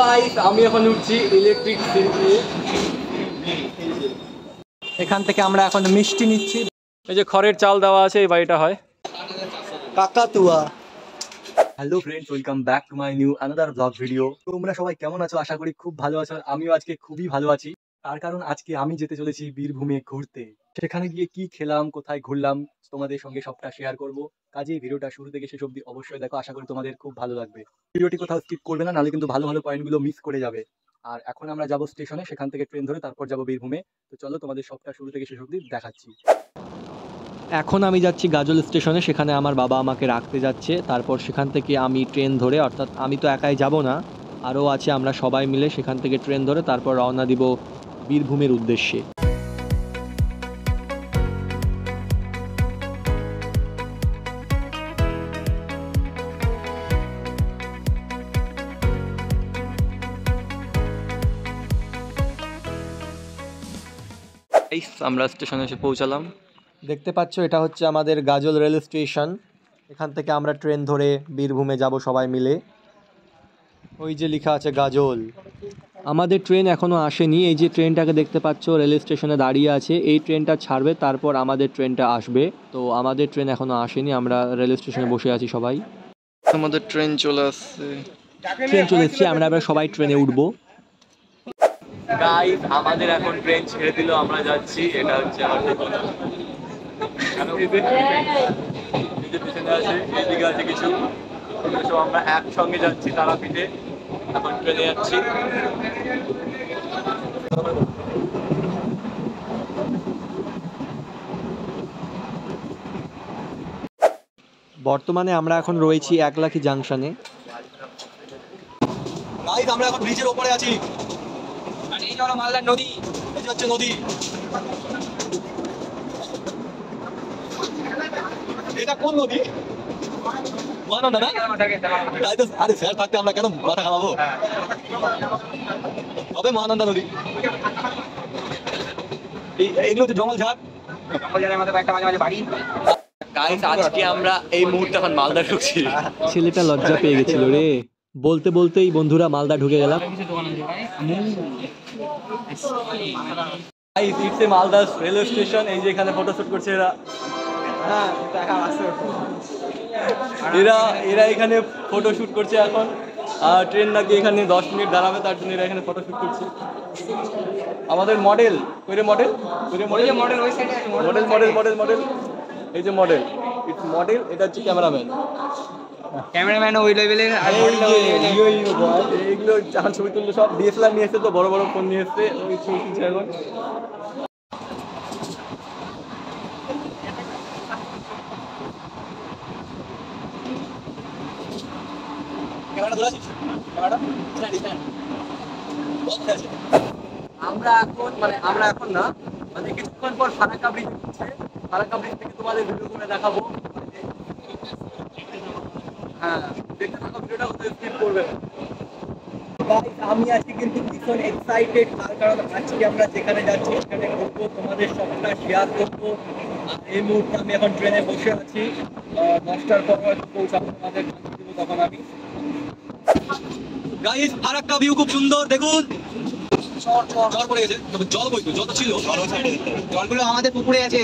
Guys আমি এখন উঠছি ইলেকট্রিক সিটি। এখান থেকে আমরা এখন মিষ্টি নিচ্ছি। এই যে খড়ের চাল দেওয়া আছে, এই বাড়িটা হয় কাকাতুয়া। Hello friends, welcome back to my new another blog video. তোমরা সবাই কেমন আছো? আশা করি খুব ভালো আছো। আমিও আজকে খুবই ভালো আছি, তার কারণ আজকে আমি যেতে চলেছি বীরভূমে ঘুরতে। সেখানে গিয়ে কি খেলাম, কোথায় ঘুরলাম, তোমাদের সঙ্গে সবটা শেয়ার করব। কাজেই ভিডিওটা শুরু থেকে শেষ অবধি অবশ্যই দেখো, আশা করি তোমাদের খুব ভালো লাগবে। ভিডিওটি কোথাও স্কিপ করবে না, নাহলে কিন্তু ভালো ভালো পয়েন্টগুলো মিস করে যাবে। আর এখন আমরা যাব স্টেশনে, সেখান থেকে ট্রেন ধরে তারপর যাব বীরভূমে। তো চলো তোমাদের সবটা শুরু থেকে শেষ অবধি দেখাচ্ছি। এখন আমি যাচ্ছি গাজল স্টেশনে, সেখানে আমার বাবা আমাকে রাখতে যাচ্ছে। তারপর সেখান থেকে আমি ট্রেন ধরে, অর্থাৎ আমি তো একাই যাব না, আরও আছে, আমরা সবাই মিলে সেখান থেকে ট্রেন ধরে তারপর রওনা দিব বীরভূমের উদ্দেশ্যে। আমরা স্টেশনে এসে পৌঁছালাম। দেখতে পাচ্ছ, এটা হচ্ছে আমাদের গাজল রেল স্টেশন। এখান থেকে আমরা ট্রেন ধরে বীরভূমে যাব সবাই মিলে। ওই যে লেখা আছে গাজল। আমাদের ট্রেন এখনও আসেনি। এই যে ট্রেনটাকে দেখতে পাচ্ছ রেল স্টেশনে দাঁড়িয়ে আছে, এই ট্রেনটা ছাড়বে, তারপর আমাদের ট্রেনটা আসবে। তো আমাদের ট্রেন এখনও আসেনি, আমরা রেল স্টেশনে বসে আছি সবাই। আমাদের ট্রেন চলে আসছে, আমরা এবার সবাই ট্রেনে উঠবো। গাইস আমাদের এখন ট্রেন ছেড়ে দিল, আমরা যাচ্ছি। এটা হচ্ছে আমার ঠিকানা। পিছনে আছে, এদিকে আছে কিছু। আমরা একসঙ্গে যাচ্ছি তারাপীঠে, এখন ট্রেনে যাচ্ছি। বর্তমানে আমরা এখন রয়েছি একলাখি জাংশনে। গাইস আমরা এখন ব্রিজের ওপরে আছি। এই যে মালদার নদী, এই হচ্ছে নদী। এটা কোন নদী? মহানন্দা না? আরে স্যার থাকতে আমরা কেন মাথা খাওয়াবো? তবে মহানন্দা নদী। এগুলো হচ্ছে জঙ্গল ঝাড়। গাইস আজকে আমরা এই মুহূর্তে এখন মালদা ঢুকছি। ছেলেটা লজ্জা পেয়ে গেছিল রে, বলতে বলতেই বন্ধুরা মালদা ঢুকে গেলাম। Malda railway station. এই যে এখানে ফটোশুট করছে এরা। এরা এখানে ফটোশুট করছে এখন। আর ট্রেন নাকি এখানে 10 মিনিট দাঁড়াবে, তার জন্য এরা এখানে ফটোশুট করছে। আমাদের মডেল মডেল এই যে মডেল, ইটস মডেল। এটা হচ্ছে ক্যামেরাম্যান ওই লেভেলের। এইগুলো যখন ছবি তুললো সব ডিএসএলআর নিয়ে এসছে, তো বড় বড় ফোন নিয়ে এসছে, ওই ছবি তুলছে এখন। আমরা এখন না, মানে কিছুক্ষণ পর ফারাক্কা ব্রিজ হচ্ছে। ফারাক্কা ব্রিজ থেকে তোমাদের ভিডিও করে দেখাবো। হ্যাঁ, দেখতে থাকো ভিডিওটা, স্কিপ করবে না। আমি আছি কিন্তু ভীষণ এক্সাইটেড, তার কারণ আজকে আমরা যেখানে যাচ্ছি সেখানে ঘুরবো, তোমাদের সবটা শেয়ার করবো। এই মুহূর্তে আমি এখন ট্রেনে বসে আছি। 10টার পর হয়তো পৌঁছাবো, তোমাদের তখন আমি। গাইস ফারাক্কা ভিউ খুব সুন্দর, দেখুন। জল পড়ে গেছে, জল বইতো, জল ছিল, জলগুলো আমাদের পুকুরে আছে।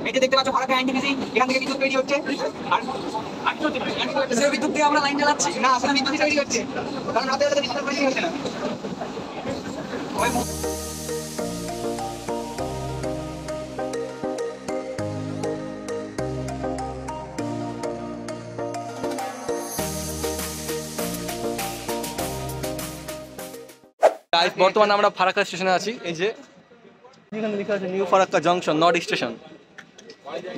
এই যে দেখতে পাচ্ছ ফারাক্কা এনটিপিসি, এখান থেকে বিদ্যুৎ তৈরি হচ্ছে। আর বিদ্যুৎ দিয়ে আমরা লাইন চালাচ্ছি না, আসলে বিদ্যুৎ তৈরি হচ্ছে, কারণ রাতের বেলাতে বিদ্যুৎ তৈরি হচ্ছে না। বর্তমানে আমরা ফারাক্কা স্টেশনে আছি। এই যে এখানে লেখা আছে new Farakka junction, not station.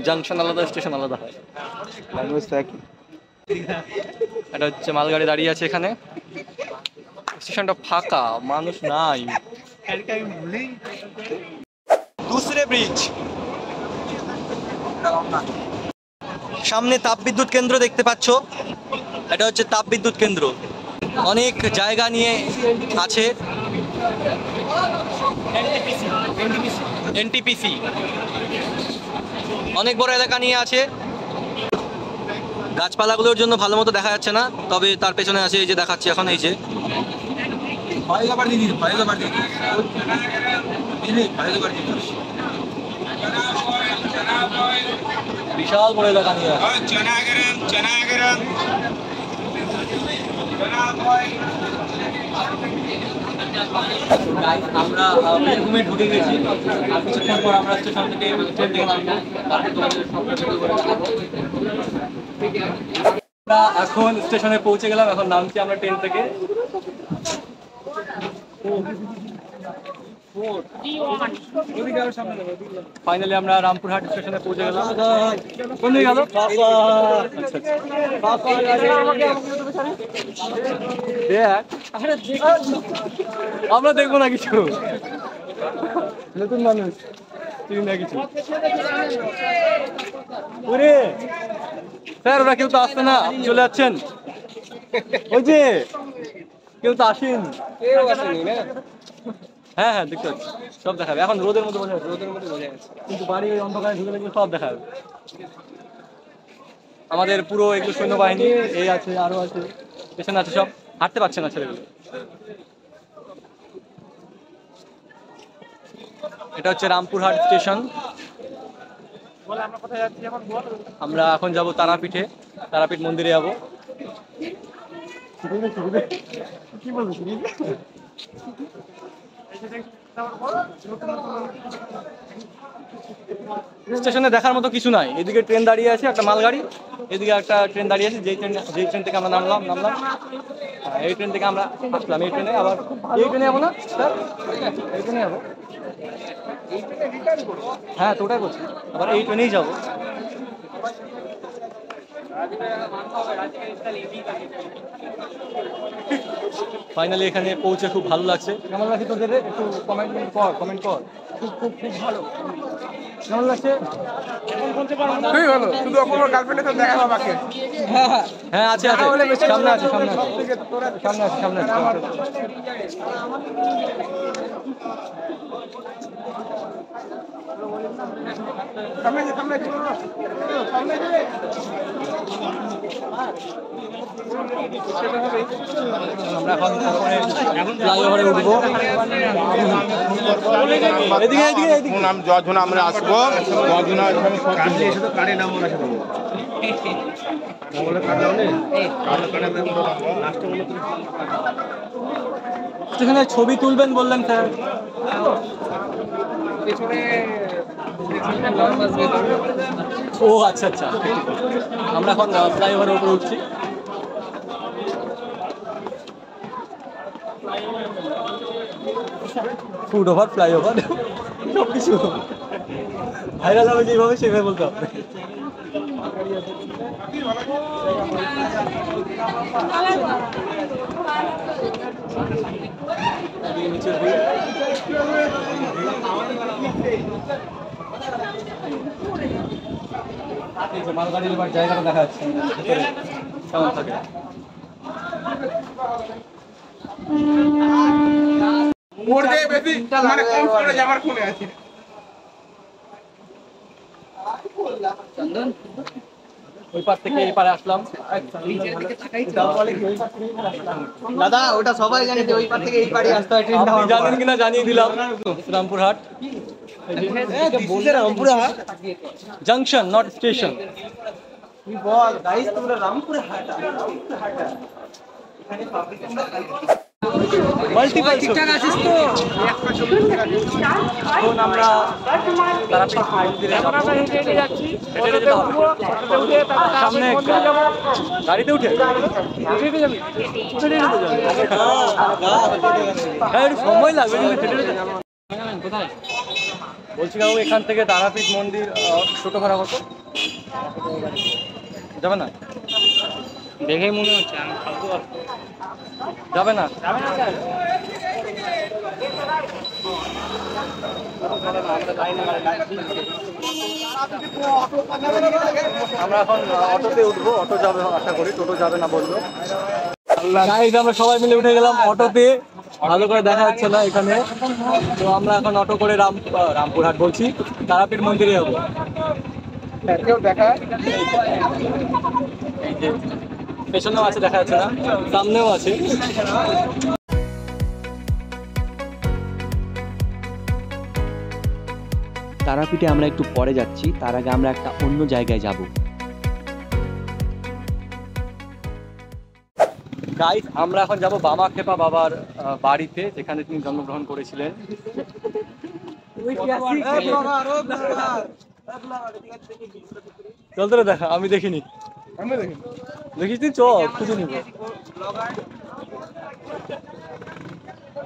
Junction আলাদা, স্টেশন আলাদা হয়। এটা হচ্ছে মালগাড়ি দাঁড়িয়ে আছে এখানে। স্টেশনটা ফাঁকা, মানুষ নাই। दूसरे ब्रिज সামনে তাপবিদ্যুৎ কেন্দ্র দেখতে পাচ্ছ, এটা হচ্ছে তাপবিদ্যুৎ কেন্দ্র। অনেক জায়গা নিয়ে আছে। এনটিপিসি অনেক বড় এলাকা নিয়ে আছে। গাছপালাগুলোর জন্য ভালো মতো দেখা যাচ্ছে না, তবে তার পেছনে আছে এই যে দেখাচ্ছি এখন, এই যে বিশাল বড় এলাকা নিয়ে আছে। আমরা বীরভূমে ঢুকে গেছি, আর কিছুক্ষণ পর আমরা স্টেশন থেকে ট্রেন থেকে নামবো। আমরা এখন স্টেশনে পৌঁছে গেলাম, এখন নামছি আমরা ট্রেন থেকে। ফাইনালি আমরা রামপুরহাট স্টেশনে পৌঁছে গেলাম। কোন দিকে গেল? আমরা দেখবো না কিছু, নতুন মানুষ চিনি না কিছু। ওরে স্যার, ওরা কেউ তো আসছে না, চলে যাচ্ছেন। ওই যে কেউ তো আসেন। হ্যাঁ হ্যাঁ, দেখতে পাচ্ছি, সব দেখাবে এখন। রোদের মধ্যে বোঝা যাচ্ছে, কিন্তু বাড়ি ওই অন্ধকারে ঢুকে দেখলে সব দেখাবে। আমাদের পুরো এগুলো সৈন্যবাহিনী এই আছে, আরো আছে, পেছনে আছে, সব হাঁটতে পারছে না ছেলেগুলো। এটা হচ্ছে রামপুরহাট স্টেশন। আমরা এখন যাব তারাপীঠে, তারাপীঠ মন্দিরে যাব। কি বলবো, স্টেশনে দেখার মতো কিছু নাই। এদিকে ট্রেন দাঁড়িয়ে আছে, একটা মালগাড়ি, এদিকে একটা ট্রেন দাঁড়িয়ে আছে। যেই ট্রেন থেকে আমরা নামলাম, এই ট্রেন থেকে আমরা আসলাম। এই ট্রেনে আবার এই ট্রেনে যাবো না স্যার, এই ট্রেনে যাবো। হ্যাঁ তো ওটাই বলছি, আবার এই ট্রেনেই যাবো। ফাইনালি এখানে পৌঁছে খুব ভালো লাগছে। কেমন লাগছে তোদের? একটু কমেন্ট কর। খুব খুব খুব ভালো। কেমন লাগছে? খুবই ভালো, শুধু অপূর্বর গার্লফ্রেন্ডের সাথে দেখা বাকি। হ্যাঁ আছে, সামনে আছে। আমরা এখন ফ্লাইওভারে উঠবো। আমরা আসবো সেখানে ছবি তুলবেন বললেন স্যার। ও আচ্ছা, আমরা এখন ফ্লাইওভারের উপরে উঠছি। ফুট ওভার, ফ্লাইওভার, সব কিছু ভাইরাল হবে যেভাবে, সেভাবে বলতে হবে। মালগাড়ির এবার জায়গাটা দেখা যাচ্ছে কেমন থাকে। ওই পার থেকে এই পারে আসলাম। দাদা ওটা সবাই জানে যে ওই পার থেকে এই পারে আসতে হয়। আপনি জানেন কিনা জানিয়ে দিলাম। Rampurhat Rampurhat junction, not station. Ball guys, তোমরা রামপুরহাট মাল্টিপল ঠিকঠাক আছিস তো? এখন আমরা তারাপীঠ মন্দিরে যাব। সামনে গাড়িতে উঠে সময় লাগবে, কোথায় বলছিলাম। এখান থেকে তারাপীঠ মন্দির ছোট ভাড়া কত যাবে না? দেখেই মনে হচ্ছে যাবে না। আমরা এখন অটোতে উঠবো, অটো যাবে আশা করি, টোটো যাবে না বললো। গাইস আমরা সবাই মিলে উঠে গেলাম অটোতে, ভালো করে দেখা যাচ্ছে না এখানে। তো আমরা এখন অটো করে রামপুরহাট বলছি, তারাপীঠ মন্দিরে যাবো। এই যে পেছনেও আছে, দেখা যাচ্ছে না, সামনেও আছে। তারাপীঠে আমরা একটু পরে যাচ্ছি, তার আগে আমরা একটা অন্য জায়গায় যাব। গাইস আমরা এখন যাব বামাখ্যাপা বাবার বাড়িতে, যেখানে তিনি জন্মগ্রহণ করেছিলেন। চল তোরা দেখা, আমি দেখিনি। দেখিস তুই? চ খুঁজে নিব।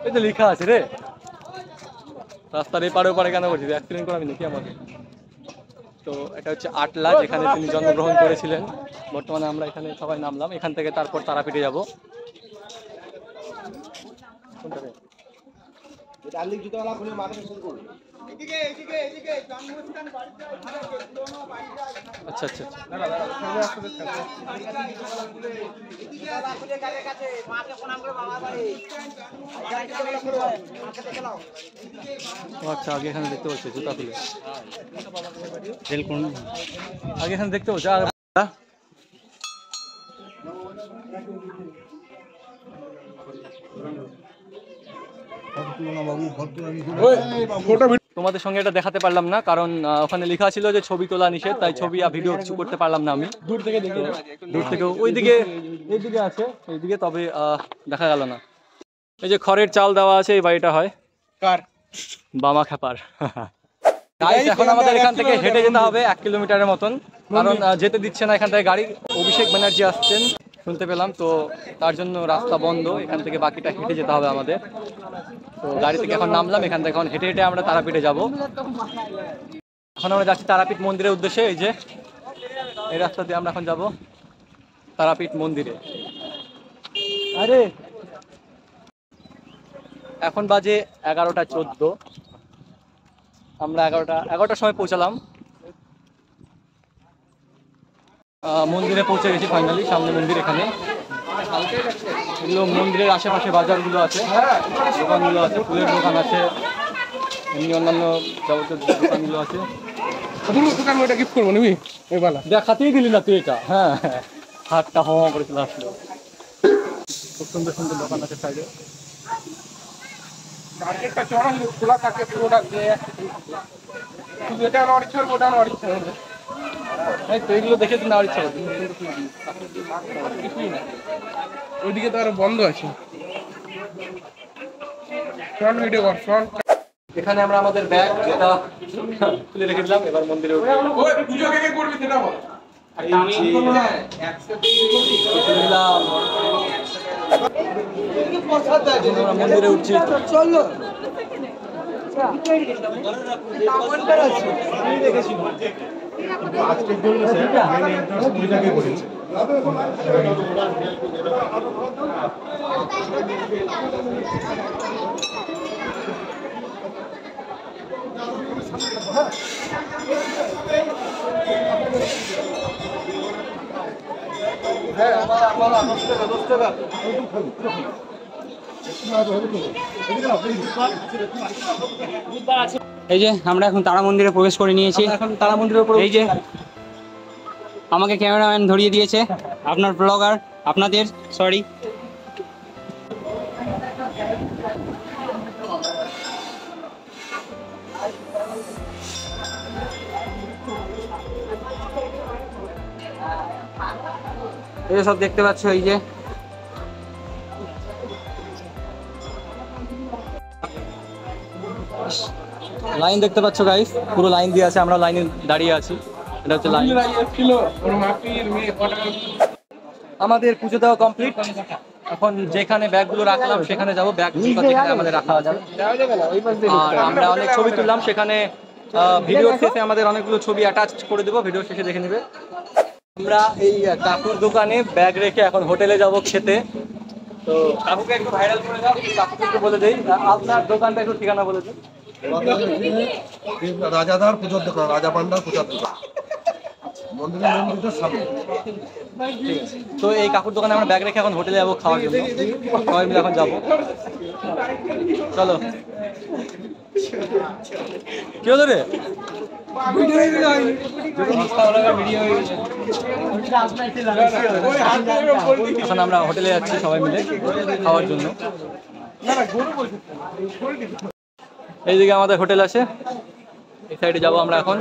এই তো লেখা আছে রে, রাস্তার এপারে ওপারে কেন করছিস? অ্যাক্সিডেন্ট করে আমি দেখি আমাকে। তো এটা হচ্ছে আটলা, যেখানে তিনি জন্মগ্রহণ করেছিলেন। বর্তমানে আমরা এখানে সবাই নামলাম, এখান থেকে তারপর তারাপীঠে যাব। আচ্ছা আচ্ছা আচ্ছা, আগে এখানে দেখতে পাচ্ছি জুতা তুলে, আগে এখানে দেখতে পাচ্ছি। তোমাদের সঙ্গে এটা দেখাতে পারলাম না, কারণ ওখানে লেখা ছিল যে ছবি তোলা নিষেধ, তাই ছবি আর ভিডিও কিছু করতে পারলাম না। আমি দূর থেকে ওইদিকে এইদিকে আছে, এইদিকে, তবে দেখা গেল না। এই যে খড়ের চাল দেওয়া আছে, এই বাড়িটা হয় কার? বামাখ্যাপার। এখন আমাদের এখান থেকে হেঁটে যেতে হবে 1 কিলোমিটারের মতন, কারণ যেতে দিচ্ছে না এখান থেকে গাড়ি। অভিষেক ব্যানার্জি আসছেন শুনতে পেলাম, তো তার জন্য রাস্তা বন্ধ। এখান থেকে বাকিটা হেঁটে যেতে হবে আমাদের। তো গাড়ি থেকে এখন নামলাম, এখান থেকে এখন হেঁটে হেঁটে আমরা তারাপীঠে যাব। এখন আমরা যাচ্ছি তারাপীঠ মন্দিরের উদ্দেশ্যে। এই যে এই রাস্তা দিয়ে আমরা এখন যাব তারাপীঠ মন্দিরে। আরে এখন বাজে 11:14। আমরা 11টার সময় পৌঁছালাম, মন্দিরে পৌঁছে গেছি ফাইনালি। সামনে মন্দির, এখানে এগুলো মন্দিরের আশেপাশে বাজারগুলো আছে, দোকানগুলো আছে, ফুলের দোকান আছে, এমনি অন্যান্য যাবতীয় দোকানগুলো আছে। গিফট করবো নিবি? দেখাতেই দিলি না তুই এটা। হ্যাঁ, হাতটা হওয়া করে চলে আসলো। খুব সুন্দর সুন্দর দোকান আছে সাইডে। খোলা থাকে পুরোটা, এটা আমার ইচ্ছা, ওটা আমার ইচ্ছা। তো এগুলো দেখে তো নেওয়ার ইচ্ছা হচ্ছে। ওইদিকে তো আরো বন্ধ আছে। ফ্রন্ট ভিডিও কর, ফ্রন্ট। এখানে আমরা আমাদের ব্যাগ যেটা খুলে রেখে দিলাম, এবার মন্দিরে উঠে পুজো কে করবি সেটা বল। মন্দিরে উঠছি। এই যে আমরা এখন তারা মন্দিরে প্রবেশ করে নিয়েছি। এখন তারা মন্দিরের উপর এই যে আমাকে ক্যামেরাম্যান ধরিয়ে দিয়েছে, আপনার ব্লগার, আপনাদের সরি। এই যে সব দেখতে পাচ্ছ, এই যে লাইন দেখতে পাচ্ছ গাইস, পুরো লাইন দিয়ে আছে, আমরা লাইনে দাঁড়িয়ে আছি। এটা হচ্ছে লাইন। আমাদের পুজো দেওয়া কমপ্লিট। এখন যেখানে ব্যাগগুলো রাখলাম সেখানে যাব, ব্যাগ যেখানে আমাদের রাখা যাবে। আর আমরা অনেক ছবি তুললাম সেখানে, ভিডিও শেষে আমাদের অনেকগুলো ছবি অ্যাটাচ করে দেবো, ভিডিও শেষে দেখে নেবে। আমরা এই কাকুর দোকানে ব্যাগ রেখে এখন হোটেলে যাব খেতে। তো কাকুকে একটু ভাইরাল করে দাও, কাকুকে একটু বলে দেই, আপনার দোকানটা একটু ঠিকানা বলে দিন। রাজাদার পুজোর দোকান, রাজা পান্ডার পূজার দোকান, মন্দিরের সামনে। তো এই কাকুর দোকানে আমরা ব্যাগ রেখে এখন হোটেলে যাবো খাওয়ার জন্য, সবাই মিলে এখন যাবো। চলো। কি হলো রে? এখন আমরা হোটেলে যাচ্ছি সবাই মিলে খাওয়ার জন্য। এইদিকে আমাদের হোটেল আছে, এই সাইডে যাবো আমরা এখন।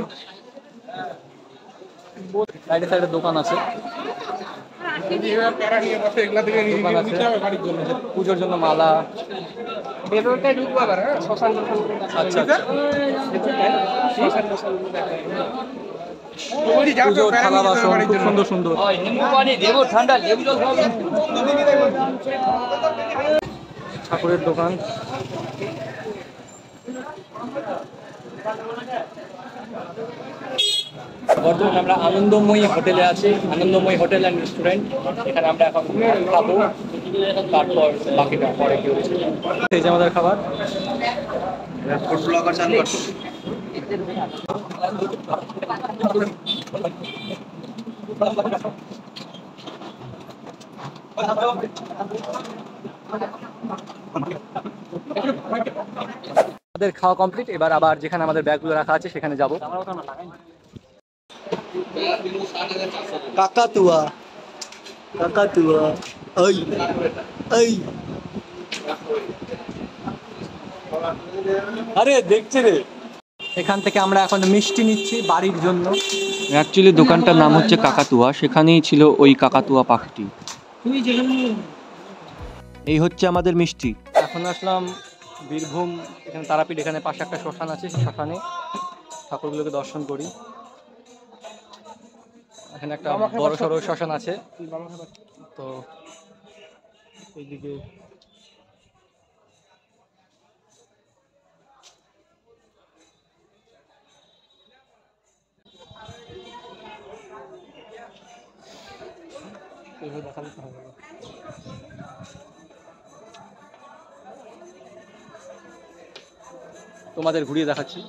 সাইডে সাইডে দোকান আছে, দোকান আছে পুজোর জন্য মালা। আচ্ছা পুজোর থালা বাসন খুব সুন্দর সুন্দর। ঠাকুরের দোকান। বর্তমানে আমরা আনন্দময়ী হোটেলে আছি, আনন্দময়ী হোটেল অ্যান্ড রেস্টুরেন্ট। এখানে আমরা এখন খাবো, তারপর বাকিটা পরে কি হচ্ছে। এই যে আমাদের খাবার। আমাদের খাওয়া কমপ্লিট, এবার আবার যেখানে আমাদের ব্যাগগুলো রাখা আছে সেখানে যাবো। কাকাতুয়া, কাকাতুয়া, এই এই আরে দেখছি রে। এখান থেকে আমরা এখন মিষ্টি নিচ্ছি বাড়ির জন্য। অ্যাকচুয়ালি দোকানটার নাম হচ্ছে কাকাতুয়া, সেখানেই ছিল ওই কাকাতুয়া পাখিটি। এই হচ্ছে আমাদের মিষ্টি। এখন আসলাম বীরভূম, এখানে তারাপীঠ, এখানে পাশে একটা শ্মশান আছে, সেই শ্মশানে ঠাকুরগুলোকে দর্শন করি। এখানে একটা বড় সড়ো শ্মশান আছে, তো এইদিকে তোমাদের ঘুরিয়ে দেখাচ্ছি।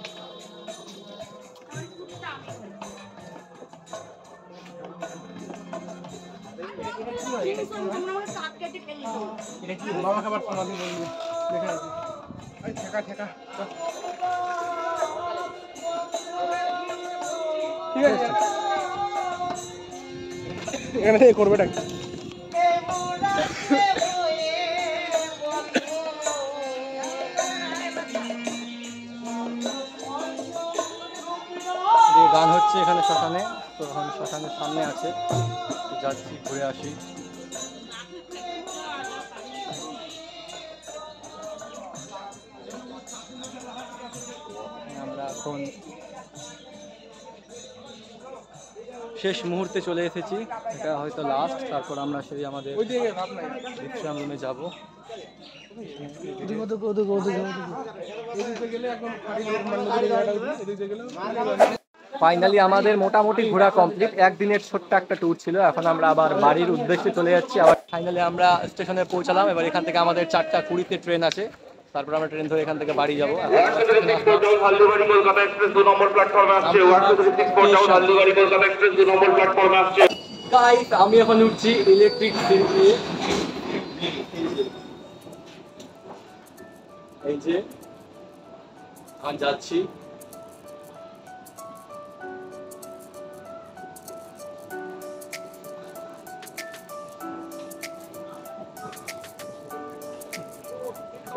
এখানে করবে এটা গান হচ্ছে এখানে শ্মশানে, তো এখন শ্মশানের সামনে আছে, যাচ্ছি ঘুরে আসি। আমরা এখন শেষ মুহূর্তে চলে এসেছি, এটা হয়তো লাস্ট, তারপর আমরা সেই আমাদের বিশ্রাম রুমে যাবো। ফাইনালি আমাদের মোটামুটি ঘোরা কমপ্লিট। একদিনের ছোট্ট একটা ট্যুর ছিল, এখন আমরা আবার বাড়ির উদ্দেশ্যে চলে যাচ্ছি। আবার ফাইনালি আমরা স্টেশনে পৌঁছালাম। এবার এখান থেকে আমাদের 4:20-তে ট্রেন আছে, তারপর আমরা ট্রেন ধরে এখান থেকে বাড়ি যাবো। গাইস, আমি এখন উঠছি ইলেকট্রিক ট্রেন দিয়ে, এই যে আমি যাচ্ছি।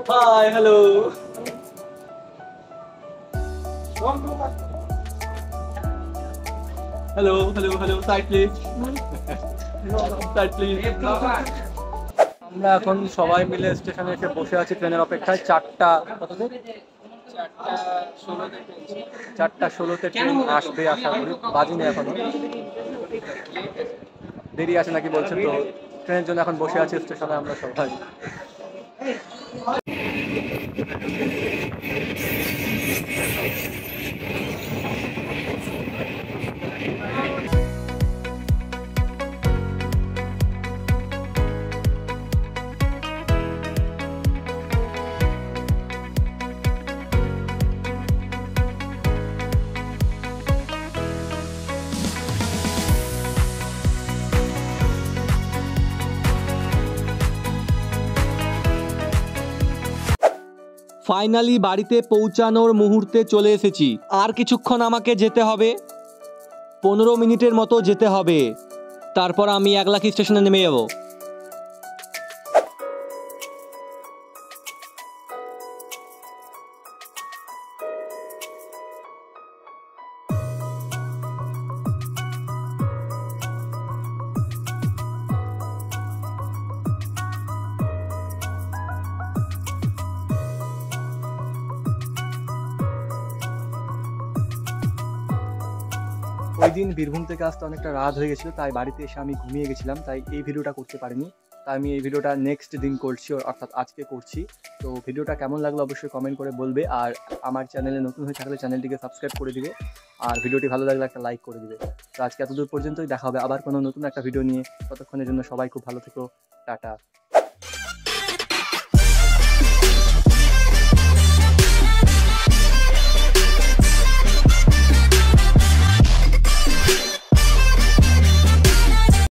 Hi, hello. Hello, hello, hello. Side please. Side please. আমরা এখন সবাই মিলে স্টেশনে এসে বসে আছি ট্রেনের অপেক্ষায়। 4:16-তে ট্রেন আসবে আশা করি, বাজিনি এখনো, দেরি আছে নাকি বলছে, তো ট্রেনের জন্য এখন বসে আছি স্টেশনে আমরা সবাই। ফাইনালি বাড়িতে পৌঁছানোর মুহূর্তে চলে এসেছি। আর কিছুক্ষণ আমাকে যেতে হবে, 15 মিনিটের মতো যেতে হবে, তারপর আমি 1 লাখ স্টেশনে নেমে যাব। ওই দিন বীরভূম থেকে আসতে অনেকটা রাত হয়ে গেছিলো, তাই বাড়িতে এসে আমি ঘুমিয়ে গেছিলাম, তাই এই ভিডিওটা করতে পারিনি। তাই আমি এই ভিডিওটা নেক্সট দিন করছি, অর্থাৎ আজকে করছি। তো ভিডিওটা কেমন লাগলো অবশ্যই কমেন্ট করে বলবে, আর আমার চ্যানেলে নতুন হয়ে থাকলে চ্যানেলটিকে সাবস্ক্রাইব করে দিবে, আর ভিডিওটি ভালো লাগলে একটা লাইক করে দিবে। তো আজকে এতদূর পর্যন্তই, দেখা হবে আবার কোনো নতুন একটা ভিডিও নিয়ে। ততক্ষণের জন্য সবাই খুব ভালো থেকো, টাটা।